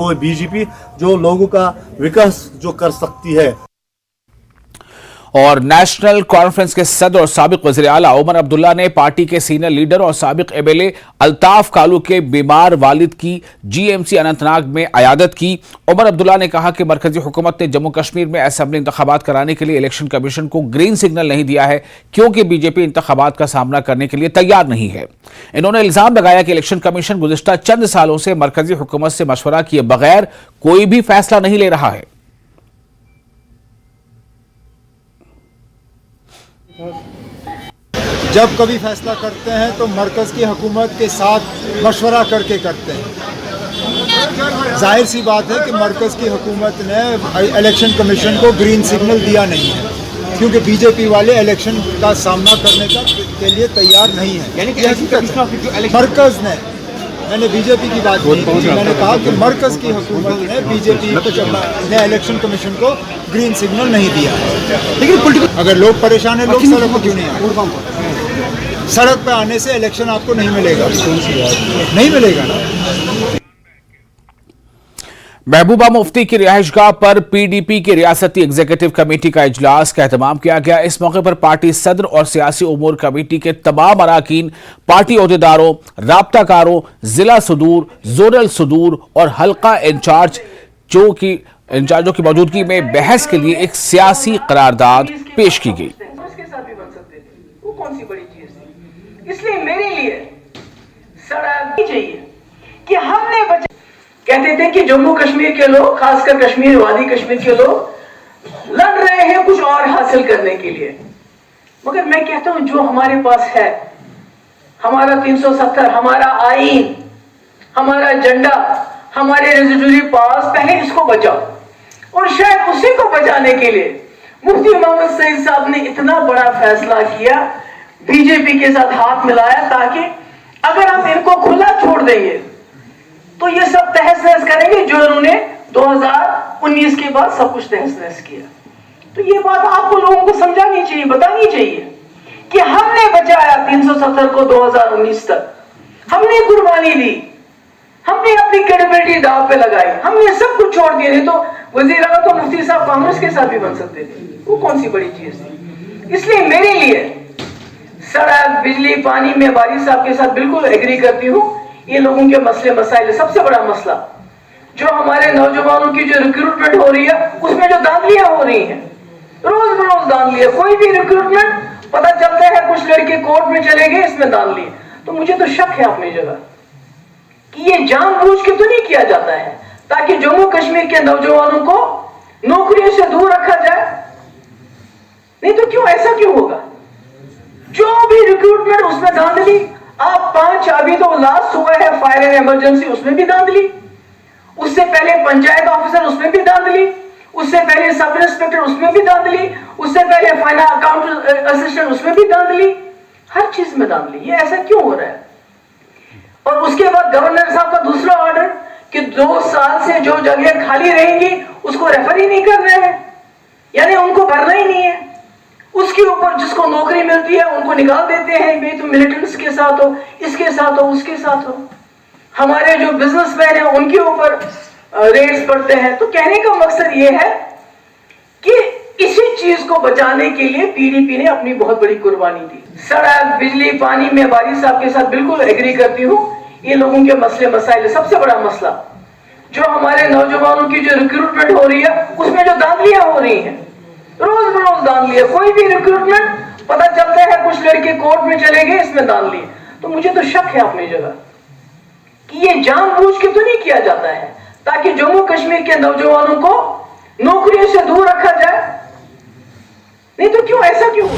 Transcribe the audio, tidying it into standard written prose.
वो बीजेपी जो लोगों का विकास जो कर सकती है। और नेशनल कॉन्फ्रेंस के सदर और साबिक वज़ीर आला उमर अब्दुल्ला ने पार्टी के सीनियर लीडर और साबिक एमएलए अल्ताफ कालू के बीमार वालिद की जीएमसी अनंतनाग में अयादत की। उमर अब्दुल्ला ने कहा कि मरकजी हुकूमत ने जम्मू कश्मीर में असेंबली इंतखाबात कराने के लिए इलेक्शन कमीशन को ग्रीन सिग्नल नहीं दिया है क्योंकि बीजेपी इंतखाबात का सामना करने के लिए तैयार नहीं है। इन्होंने इल्जाम लगाया कि इलेक्शन कमीशन गुज़िश्ता चंद सालों से मरकजी हुकूमत से मशवरा किए बगैर कोई भी फैसला नहीं ले रहा है। जब कभी फैसला करते हैं तो मरकज़ की हुकूमत के साथ मशवरा करके करते हैं। जाहिर सी बात है कि मरकज़ की हुकूमत ने इलेक्शन कमीशन को ग्रीन सिग्नल दिया नहीं है क्योंकि बीजेपी वाले इलेक्शन का सामना करने के लिए तैयार नहीं है। मरकज़ ने, मैंने बीजेपी की बात नहीं की, मैंने कहा कि मरकज़ की हुकूमत ने बीजेपी ने इलेक्शन कमीशन को ग्रीन सिग्नल नहीं दिया है। लेकिन अगर लोग परेशान हैं, लोग सड़क पर क्यों नहीं आए? सड़क पर आने से इलेक्शन आपको नहीं मिलेगा, नहीं मिलेगा ना। महबूबा मुफ्ती की रिहाइशगाह पर पीडीपी की रियासती एग्जीक्यूटिव कमेटी का इजलास का एहतमाम किया गया। इस मौके पर पार्टी सदर और सियासी उमूर कमेटी के तमाम अराकीन, पार्टी ओहदेदारों, राब्ताकारों, जिला सदूर, जोनल सदूर और हल्का इंचार्जों की मौजूदगी में बहस के लिए एक सियासी करारदाद पेश की गई। इसलिए मेरे लिए सड़क चाहिए कि हमने कहते थे कि जम्मू कश्मीर के लोग, खासकर कश्मीर, वादी कश्मीर के लोग लड़ रहे हैं कुछ और हासिल करने के लिए, मगर मैं कहता हूं जो हमारे पास है, हमारा 370, हमारा आईन, हमारा झंडा, हमारे रेजिडुअरी पास, पहले इसको बचाओ। और शायद उसी को बचाने के लिए मुफ्ती मोहम्मद सईद साहब ने इतना बड़ा फैसला किया, बीजेपी के साथ हाथ मिलाया, ताकि अगर हम इनको खुला छोड़ देंगे तो ये सब तहस नहस करेंगे जो इन्होंने 2019 के बाद सब कुछ तहस नहस किया। तो ये बात आपको लोगों को समझानी चाहिए, बतानी चाहिए कि हमने बचाया 370 को 2019 तक, हमने कुर्बानी दी, हमने अपनी क्रेडिबिलिटी दांव पे लगाई, हमने सब कुछ छोड़ दिया। नहीं तो वजीर आला तो मुफ्ती साहब कांग्रेस के साथ भी बन सकते थे, वो कौन सी बड़ी चीज थी। इसलिए मेरे लिए सड़क, बिजली, पानी में वारी साहब के साथ बिल्कुल एग्री करती हूँ। ये लोगों के मसले मसाइल, सबसे बड़ा मसला जो हमारे नौजवानों की जो रिक्रूटमेंट हो रही है, उसमें जो धांधलियां हो रही हैं, रोज बरोज धांधलियां। कोई भी रिक्रूटमेंट पता चलता है कुछ लड़के कोर्ट में चले गए, इसमें धांधली। तो मुझे तो शक है अपनी जगह कि ये जानबूझ के तो नहीं किया जाता है ताकि जम्मू कश्मीर के नौजवानों को नौकरियों से दूर रखा जाए। नहीं तो क्यों, ऐसा क्यों होगा? जो भी रिक्रूटमेंट, उसमें धांधली। आप 5 अभी तो लास्ट हुआ है फायर एंड इमरजेंसी, उसमें भी धांधली। उससे पहले पंचायत ऑफिसर, उसमें भी धांधली। उससे पहले सब इंस्पेक्टर, उसमें भी धांधली। उससे पहले फाइनेंस अकाउंट असिस्टेंट, उसमें भी धांधली। हर चीज में धांधली। ये ऐसा क्यों हो रहा है? और उसके बाद गवर्नर साहब का दूसरा ऑर्डर कि 2 साल से जो जगह खाली रहेंगी उसको रेफर ही नहीं कर रहे हैं, यानी उनको भरना ही नहीं है। उसके ऊपर जिसको नौकरी मिलती है उनको निकाल देते हैं, भाई तुम मिलिटेंट्स के साथ हो, इसके साथ हो, उसके साथ हो। हमारे जो बिजनेसमैन हैं उनके ऊपर रेट्स पड़ते हैं। तो कहने का मकसद ये है कि इसी चीज को बचाने के लिए पीडीपी ने अपनी बहुत बड़ी कुर्बानी दी। सड़क, बिजली, पानी में वारी साहब के साथ बिल्कुल एग्री करती हूँ। ये लोगों के मसले मसाइल, सबसे बड़ा मसला जो हमारे नौजवानों की जो रिक्रूटमेंट हो रही है, उसमें जो धांधलियां हो रही हैं, रोज बरोज धांधली। कोई भी रिक्रूटमेंट पता चलता है कुछ लड़के कोर्ट में चले गए, इसमें धांधली। तो मुझे तो शक है अपनी जगह कि ये जानबूझ के तो नहीं किया जाता है ताकि जम्मू कश्मीर के नौजवानों को नौकरियों से दूर रखा जाए। नहीं तो क्यों, ऐसा क्यों?